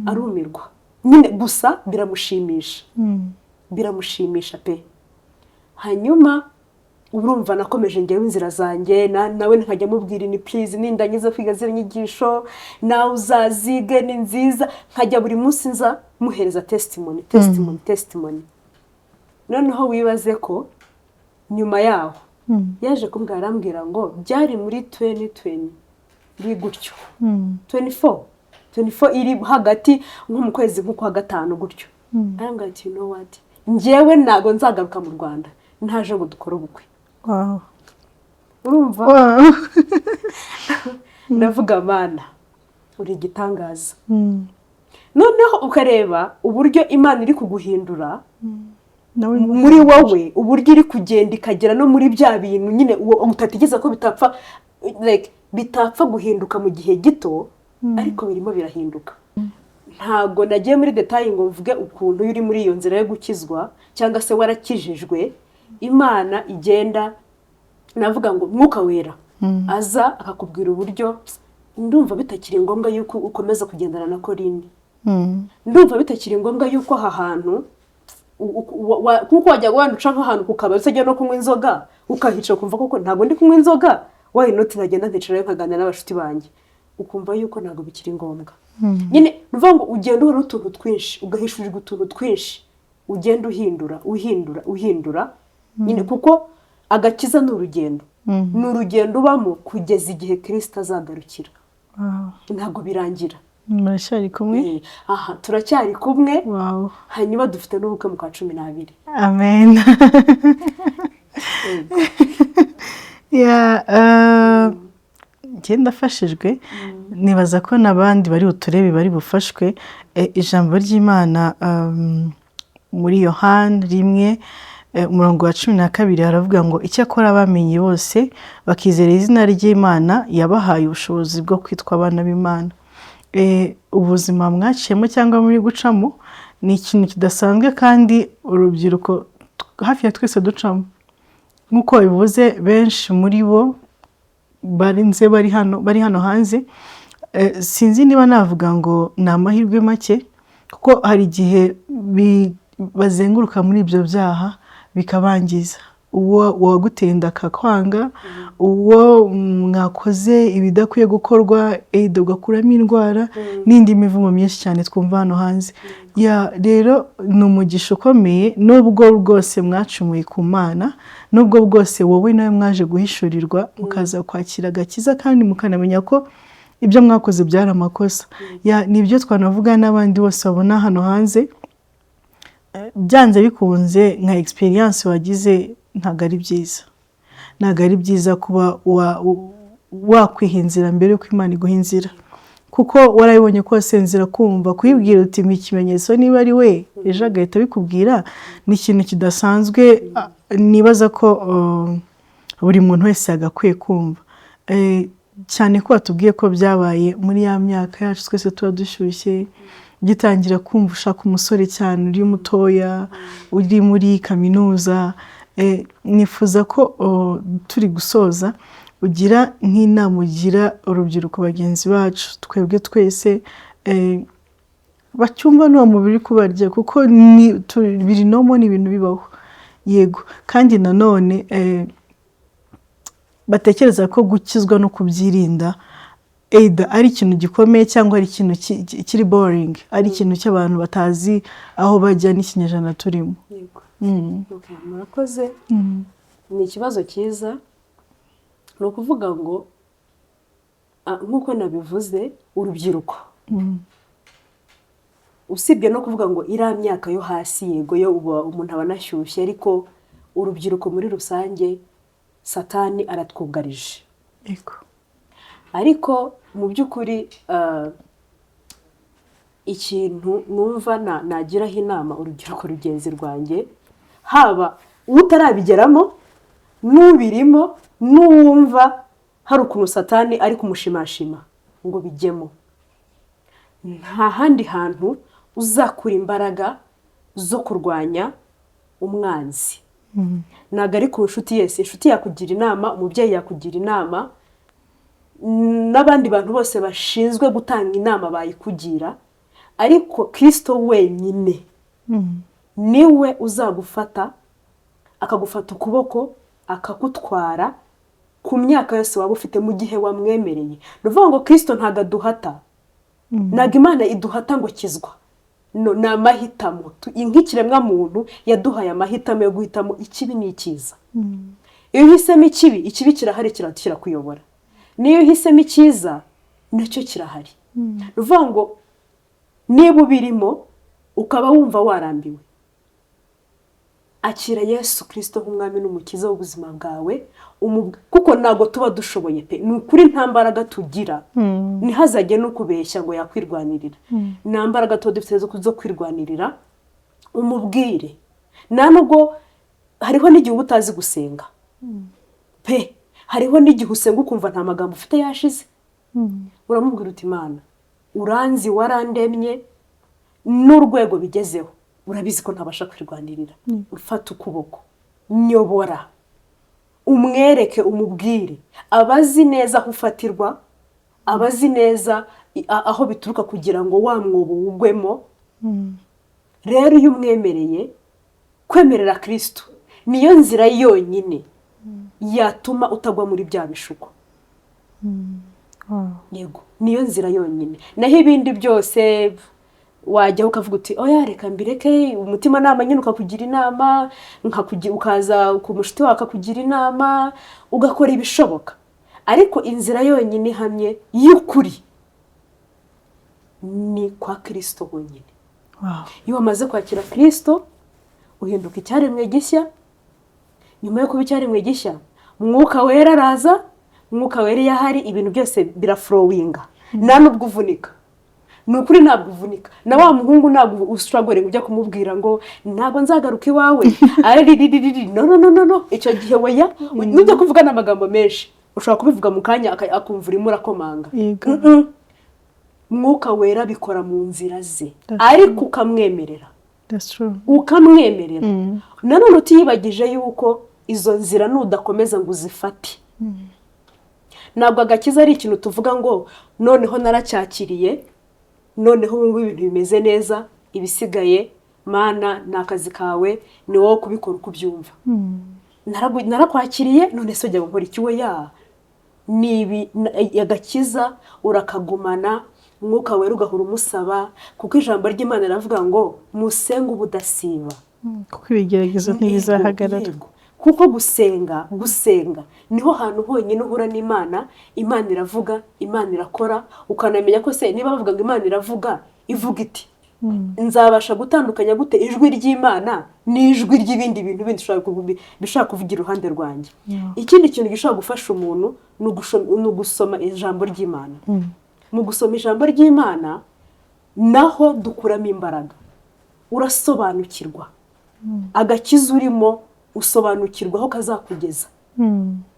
S1: arumirwa nyine, gusa biramushimisha pe. Hanyuma urumva nakomeje ngewe inzira zanjye, nawe nkajya mubwira ni please nindangiza kwiga zira nyigisho nawe uzazige ni nziza, nkajya buri munsi nza muhereza testimony. Noneho wibaze ko nyuma yaho yaje kumbwira, arambwira ngo byari muri 2020 biri gutyo, 24 iri hagati nko mu kwezi nko kwa gatanu gutyo. Arambwira ati you know what, njyewe ntago nzagaruka mu Rwanda ntaje ngo dukore ubukwe. Urumva? Ndavuga Mana uri igitangaza. Noneho ukareba uburyo Imana iri kuguhindura muri wowe, uburyo iri kugenda ikagera no muri bya bintu nyine utatigeza ko bitapfa guhinduka mu gihe gito, ariko birimo birahinduka. Ntago nagiye muri detail ngo mvuge ukuntu uri muri iyo nzira yo gukizwa cyangwa se warakijijwe. Imana igenda, navuga ngo Mwuka Wera aza akakubwira uburyo, ndumva bitakiri ngombwa yuko ukomeza kugendana na Korindi. Ndumva bitakiri ngombwa yuko aha hantu kuko wajya wanduca nk'ahantu kukaba usajya no kunywa inzoga ukahicara ukumva koko ntago ndi kunywa inzoga, why not nagenda nticara nkaganira n'abashuti banjye, ukumva yuko ntago bikiri ngombwa. Nyine nuvuga ngo ugenda uhora utuntu twinshi, ugahishurirwa utuntu twinshi, ugenda uhindura nyine, kuko agakiza n'urugendo ubamo kugeza igihe Kristo azagarukira. Ntago birangira.
S2: Murashari kumwe?
S1: Turacyari kumwe. Hanyuma dufite n'ubukwe mu kwa 12.
S2: Amen. Ngenda fashijwe nibaza ko n'abandi bari uturebe bari bufashwe. Ijambo ry'Imana muri Yohana 1:12 haravuga ngo icyakora abamenye bose bakizera izina ry'Imana yabahaye ubushobozi bwo kwitwa abana b'Imana. Ubuzima mwaciyemo cyangwa muri gucamo ni ikintu kidasanzwe kandi urubyiruko hafi ya twese ducamo. Nk'uko bivuze benshi muri bo bari hano hanze. Sinzi niba navuga ngo ni amahirwe make kuko hari igihe bazenguruka muri ibyo byaha bikabangiza. Uwo waguteye inda akakwanga, uwo mwakoze ibidakwiye gukorwa ugakuramo indwara n'indi mivumo myinshi cyane twumva hano hanze. Rero ni umugisha ukomeye nubwo rwose mwacumuye ku Mana, nubwo bwose wowe nawe mwaje guhishurirwa mukaza kwakira agakiza kandi mukanamenya ko ibyo mwakoze byari amakosa. Nibyo twanavuga n'abandi bose babona hano hanze byanze bikunze nka experience wagize ntago ari byiza. Ntago ari byiza kuba wakwihinzira mbere yuko Imana iguha inzira, kuko warabibonye ko wasenzera kumva kuyibwira uti mpa ikimenyetso niba ari we ejo agahita bikubwira. Ni ikintu kidasanzwe nibaza ko buri muntu wese yagakwiye kumva, cyane ko watubwiye ko byabaye muri ya myaka yacu twese tuba dushyushye, gitangira kumva ushaka umusore cyane uri mutoya uri muri kaminuza. Nifuza ko turi gusoza ugira nk'inama ugira urubyiruko bagenzi bacu twebwe twese bacyumva n'uwo mubiri kubarya, kuko biri nomo ni ibintu bibaho yego, kandi nanone batekereza ko gukizwa no kubyirinda ari ikintu gikomeye cyangwa ari ikintu kiri boring, ari ikintu cy'abantu batazi aho bajya n'ikinyejana turimo.
S1: Murakoze. Ni ikibazo cyiza. Ni ukuvuga ngo nk'uko nabivuze urubyiruko usibye no kuvuga ngo iriya myaka yo hasi yego yo umuntu aba anashyushye, ariko urubyiruko muri rusange Satani aratwugarije. Ariko mu by'ukuri ikintu numva nagiraho inama urubyiruko rugenzi rwanjye, haba utarabigeramo n'ubirimo n'uwumva hari ukuntu Satani ari kumushimashima ngo bijyemo, nta handi hantu uzakura imbaraga zo kurwanya umwanzi. Ntabwo ari ku nshuti yese. Inshuti yakugira inama, umubyeyi yakugira inama, n'abandi bantu bose bashinzwe gutanga inama bayikugira, ariko Kristo wenyine niwe uzagufata akagufata ukuboko akakutwara ku myaka yose waba ufite mu gihe wamwemereye. Ni ukuvuga ngo Kristo ntabwo aduhata, ntabwo Imana iduhata ngo kizwa, ni amahitamo. Nk'ikiremwa muntu yaduhaye amahitamo yo guhitamo ikibi n'ikiza. Iyo uhisemo ikibi, ikibi kirahari kirakuyobora. Niyo uhisemo icyiza nacyo kirahari. Ni ukuvuga ngo niba ubirimo ukaba wumva warambiwe, akira Yesu Kristo nk'umwami n'umukiza w'ubuzima bwawe, kuko ntabwo tuba dushoboye pe. Ni ukuri nta mbaraga tugira, ntihazajye no kubeshya ngo yakwirwanirira. Nta mbaraga tuba dufite zo kwirwanirira. Umubwire. Nta nubwo hariho n'igihe uba utazi gusenga pe, hariho n'igihe usenga ukumva nta magambo ufite yashize. Uramubwira uti Imana uranzi, warandemye n'urwego bigezeho, urabizi ko ntabasha kwirwanirira. Ufata ukuboko, nyobora, umwereke, umubwire. Abazi neza aho ufatirwa, abazi neza aho bituruka kugira ngo wa mwobo ugwemo. Rero iyo umwemereye, kwemerera Kristo niyo nzira yonyine yatuma utagwa muri bya bishuko. Yego, niyo nzira yonyine. Naho ibindi byose wajya ukavuga uti oya reka mbireke, umutima nama nyine ukakugira inama, ukaza ku mushuti wawe akakugira inama, ugakora ibishoboka. Ariko inzira yonyine ihamye y'ukuri ni kwa Kristo honyine. Iyo wamaze kwakira Kristo uhinduka icyaremwe gishya. Nyuma yo kuba icyaremwe gishya, Mwuka Wera araza. Mwuka Wera yahari, ibintu byose biraflowinga. nta nubwo uvunika. Ni ukuri ntabwo uvunika. Na wa muhungu ntabwo ustruggle ujya kumubwira ngo ntabwo nzagaruka iwawe. No. Icyo gihe weya nujya kuvuga n'amagambo menshi ushobora kubivuga mu kanya akumva urimo urakomanga. Mwuka wera bikora mu nzira ze ariko ukamwemerera.
S2: That's true.
S1: Ukamwemerera. Nanone utiyibagije yuko izo nzira nudakomeza ngo uzifate. Ntabwo agakiza ari ikintu tuvuga ngo noneho naracyakiriye, noneho ubu ibintu bimeze neza, ibisigaye Mana nakazi kawe ni wowe kubikora uko ubyumva. Narakwakiriye none se ujya gukora iki we ya nibi agakiza urakagumana, mwuka wera ugahura umusaba kuko ijambo ry'Imana riravuga ngo musenge ubudasiba.
S2: Kuko ibigeragezo ntibizahagarara.
S1: Kuko gusenga niho hantu honyine uhura n'Imana. Imana iravuga, Imana irakora, ukanamenya ko se niba bavuga ngo Imana iravuga ivuga iti nzabasha gutandukanya gute ijwi ry'Imana n'ijwi ry'ibindi bintu bindi bishaka kuvugira uruhande rwanjye. Ikindi kintu gishobora gufasha umuntu ni ugusoma ijambo ry'Imana. Mu gusoma ijambo ry'Imana naho dukuramo imbaraga, urasobanukirwa agakiza urimo, usobanukirwa aho kazakugeza.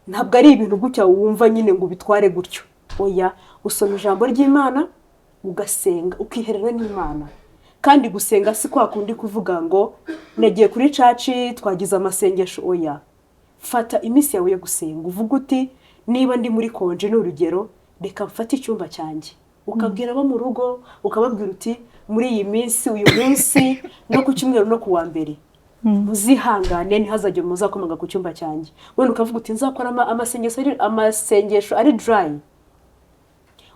S1: Ntabwo ari ibintu gutya wumva nyine ngo bitware gutyo. Oya, usoma ijambo ry'Imana ugasenga ukiherera n'Imana. Kandi gusenga si kwa kundi kuvuga ngo nagiye kuri church twagize amasengesho. Oya, fata iminsi yawe yo gusenga. Uvuga uti niba ndi muri konje n'urugero, reka mfate icyumba cyanjye. Ukabwira abo mu rugo, ukababwira uti muri iyi minsi, uyu munsi no ku cyumweru no ku wa mbere muzihangane ntihazajye muzakomaga ku cyumba cyanjye. Wenda ukavuga uti nzakora amasengesho ari dry,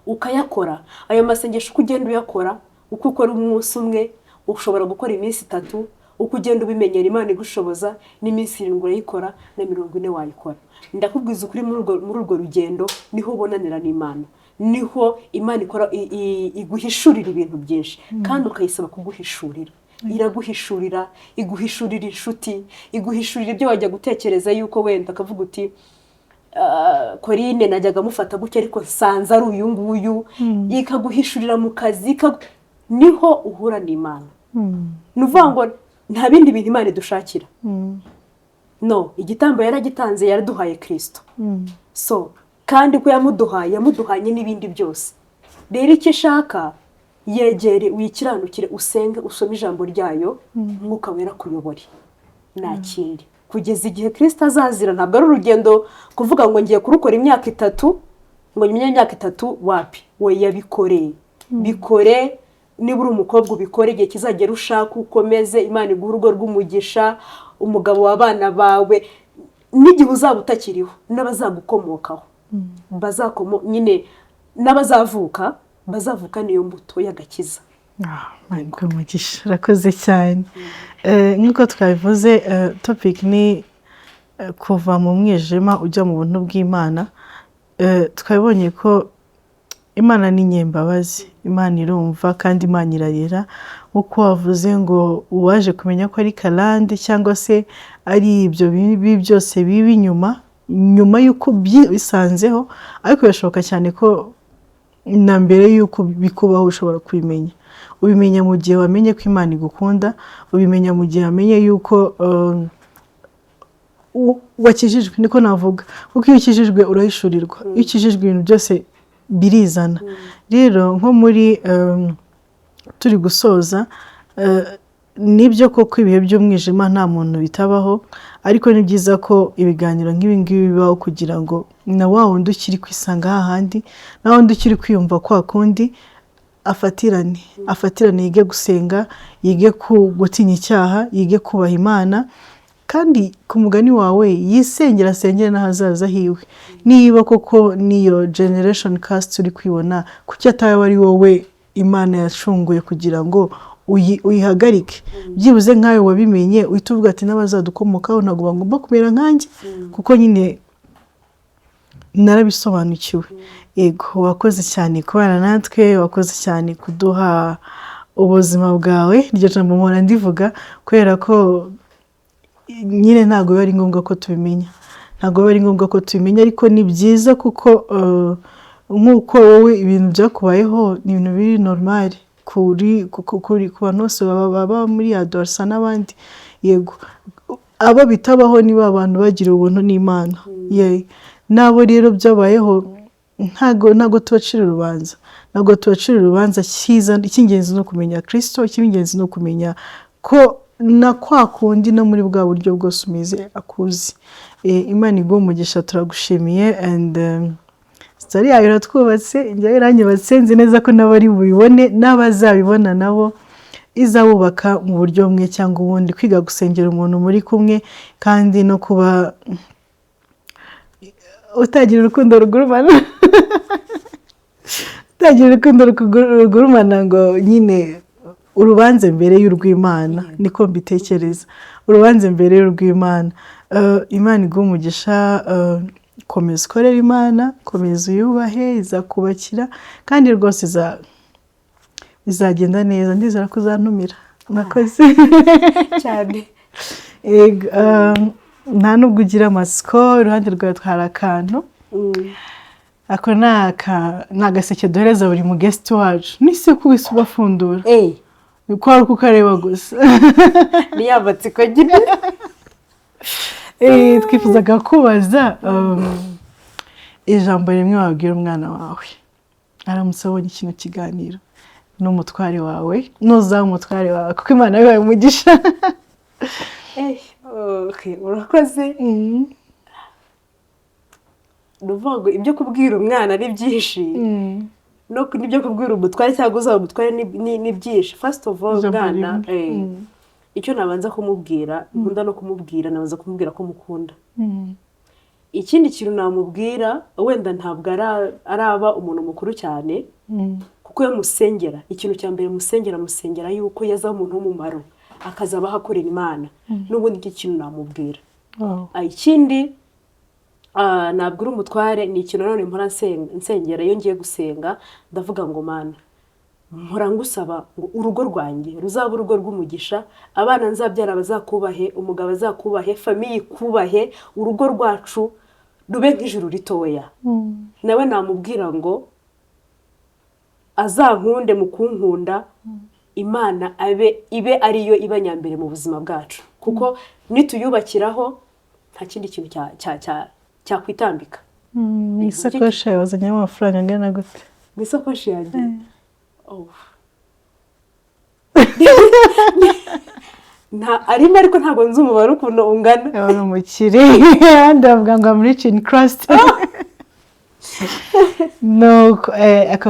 S1: ukayakora. Ayo masengesho uko ugenda uyakora, uko ukora umunsi umwe ushobora gukora iminsi 3, uko ugenda ubimenyera Imana igushoboza n'iminsi 7 urayikora na 40 wayikora. Ndakubwiza ukuri muri urwo rugendo niho ubonanira n'Imana, niho Imana ikora iguhishurira ibintu byinshi kandi ukayisaba kuguhishurira. Iraguhishurira, iguhishurira inshuti, iguhishurira ibyo wajya gutekereza yuko wenda akavuga uti Corinne najyaga mufata gutya ariko sanza ari uyu nguyu. Ikaguhishurira mu kazi, niho uhura n'Imana. Nuvuga ngo nta bindi bintu Imana idushakira. No, igitambo yaragitanze, yaraduhaye Kristo. So kandi ko yamuduhanye n'ibindi byose. Rero icyo ishaka yegere wikiranukire, usenge, usome ijambo ryayo, mwuka wera kuyobore. Nta kindi kugeza igihe Kristo azazira. Ntabwo ari urugendo kuvuga ngo ngiye kurukora imyaka 3, ngo nyine imyaka 3 wapi. We yabikoreye. Bikore, niba uri umukobwa ubikore, igihe kizagera ushaka ukomeze, Imana iguha urugo rw'umugisha, umugabo w'abana bawe, n'igihe uzaba utakiriho n'abazagukomokaho nyine n'abazavuka bazavuka niyo mbuto y'agakiza.
S2: Mwandiko umugisha, urakoze cyane. Nk'uko twabivuze, topic ni kuva mu mwijima ujya mu buntu bw'Imana. Twabonye ko Imana ni nyembabazi, Imana irumva kandi Imana irarera. Uko wavuze ngo uwaje kumenya ko ari karande cyangwa se ari ibyo bibi byose bibi nyuma y'uko bisanzeho, ariko birashoboka cyane ko na mbere y'uko bikubaho ushobora kubimenya. Ubimenya mu gihe wamenye ko Imana igukunda, ubimenya mu gihe wamenye yuko wakijijwe, niko navuga. Kuko iyo ukijijwe urahishurirwa, iyo ukijijwe ibintu byose birizana. Rero nko muri turi gusoza, nibyo koko ibihe by'umwijima nta muntu bitabaho, ariko ni byiza ko ibiganiro nk'ibi ngibi bibaho kugira ngo na wa wundi ukiri kwisanga hahandi, na wa wundi ukiri kwiyumva kwa kundi afatirane, yige gusenga, yige gutinya icyaha, yige kubaha Imana, kandi ku mugani wawe yisengera, asengere n'ahazaza hiwe. Niba koko niyo generation cast uri kwibona, kuki ataba ari wowe Imana yacunguye kugira ngo uyihagarike? Byibuze nkawe wabimenye uhita uvuga ati n'abazadukomokaho ntabwo bagomba kumera nkanjye, kuko nyine narabisobanukiwe. Yego, wakoze cyane kubana natwe, wakoze cyane kuduha ubuzima bwawe. Iryo jambo mpora ndivuga kubera ko nyine ntabwo biba ari ngombwa ko tubimenya, ariko ni byiza kuko nk'uko wowe ibintu byakubayeho ni ibintu biri normal kuri ku bantu bose baba muri adorsa n'abandi yego abo bitabaho niba abantu bagira ubuntu n'Imana nabo rero byabayeho ntago tubacira urubanza ntabwo tubacira urubanza icy'ingenzi no kumenya Kristo icy'ingenzi no kumenya ko na kwa kundi no muri bwa buryo bwose umeze akuzi Imana iguhe umugisha turagushimiye and story yawe iratwubatse njyewe iranyubatse nzi neza ko n'abari bubibone n'abazabibona nabo izabubaka mu buryo bumwe cyangwa ubundi kwiga gusengera umuntu muri kumwe kandi no kuba utagira urukundo rugurumana ngo nyine urubanze mbere y'urw'Imana niko mbitekereza urubanze mbere y'urw'Imana Imana iguhe umugisha komeza ukorera Imana komeza uyubahe izakubakira kandi rwose izagenda neza ndizera ko uzantumira mwakoze
S1: cyane
S2: nta nubwo ugira amasiko iruhande rwawe twara akantu ako ni agaseke duhereza buri mu guest wacu n'ise kubise ubafundura uko ari kukareba gusa
S1: ni yamatsiko nyine
S2: twifuzaga kubaza ijambo rimwe wabwira umwana wawe aramutse abonye kino kiganiro n'umutware wawe nuzaba umutware wawe kuko Imana yabaye umugisha
S1: urakoze nuvuga ngo ibyo kubwira umwana ari byinshi n'ibyo kubwira umutware cyangwa uzaba umutware ni byinshi first of all umwana icyo nabanza kumubwira nkunda no kumubwira nabanza kumubwira ko mukunda ikindi kintu namubwira wenda ntabwo araba umuntu mukuru cyane kuko iyo musengera ikintu cya mbere musengera yuko yazaba umuntu w'umumaro akazaba ahakorera Imana n'ubundi iki kintu namubwira ikindi nabwira umutware ni ikintu none mpora nsengera iyo ngiye gusenga ndavuga ngo Mana mpora ngusaba ngo urugo rwanjye ruzaba urugo rw'umugisha abana nzabyara bazakubahe umugabo azakubahe famiye ikubahe urugo rwacu rube nk'ijuru ritoya nawe namubwira ngo azankunde mu kunkunda Imana ibe ariyo iba nyambere mu buzima bwacu kuko nituyubakiraho nta kindi kintu cyakwitambika
S2: isakoshi yawe wazanyemo amafaranga angana gute
S1: mu isakoshi yanjye arimo ariko ntabwo nzi umubare ukuntu ungana
S2: ni umukire abandi bavuga ngo I'm rich in Christ nuko ako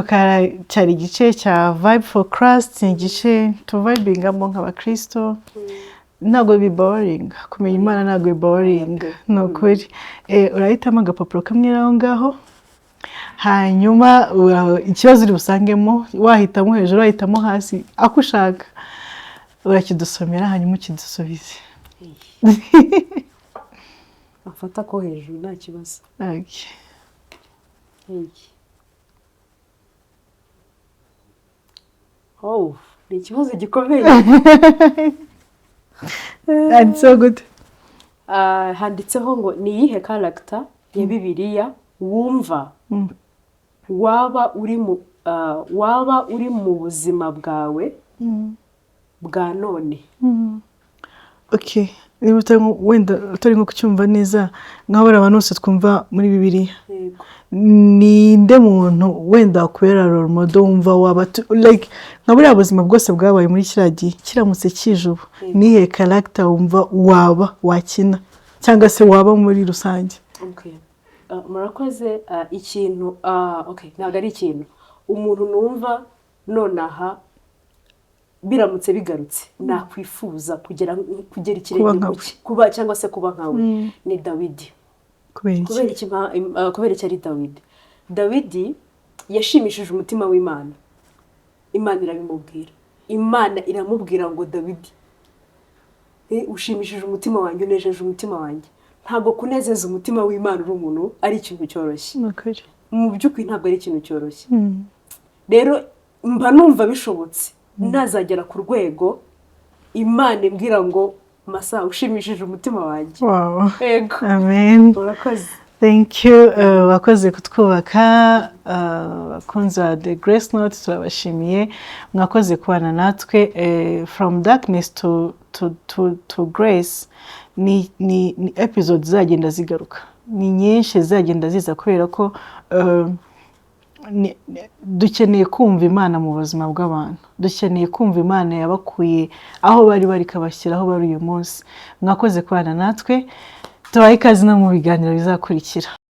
S2: cyari igice cya Vibe for Christ ni igice tuvibingamo nk'abakristo ntabwo bi boring kumenya Imana ntabwo bi boring ni ukuri urahitamo agapapuro kamwe aho ngaho hanyuma ikibazo uri busangemo wahitamo hejuru wahitamo hasi ako ushaka urakidusomera hanyuma ukidusubize
S1: afata ko hejuru nta kibazo ni ikibazo gikomeye
S2: handitseho gute
S1: handitseho ngo ni iyihe character ya Bibiliya wumva waba uri mu buzima bwawe bwa none
S2: niba wenda utari nko kucyumva neza nk'aho bari abantu bose twumva muri Bibiliya ninde muntu wenda wakubera role model wumva waba like nka buriya buzima bwose bwabaye muri kiriya gihe kiramutse kije ubu nihe character wumva waba wakina cyangwa se waba muri rusange
S1: murakoze ikintu ntabwo ari ikintu umuntu numva nonaha biramutse bigarutse nakwifuza kugera ikirenge kuba cyangwa se kuba nkawe ni Dawidi kubera iki ari Dawidi yashimishije umutima w'Imana Imana irabimubwira Imana iramubwira ngo Dawidi ushimishije umutima wanjye unejeje umutima wanjye ntabwo kunezeza umutima w'Imana uri umuntu ari ikintu cyoroshye mu by'ukuri ntabwo ari ikintu cyoroshye rero mba numva bishobotse ntazagera ku rwego Imana imbwira ngo Masa ushimishije umutima wanjye
S2: yego amen
S1: urakoze
S2: Thank you. Wakoze kutwubaka, bakunzi ba The Grace Note turabashimiye. Mwakoze kubana natwe from darkness to grace. Ni episode zagenda zigaruka. Ni nyinshi zagenda ziza kubera ko dukeneye kumva Imana mu buzima bw'abantu. Dukeneye kumva Imana yabakuye aho bari kabashyira aho bari uyu munsi. Mwakoze kubana natwe. Tubahe ikaze no mu biganiro bizakurikira.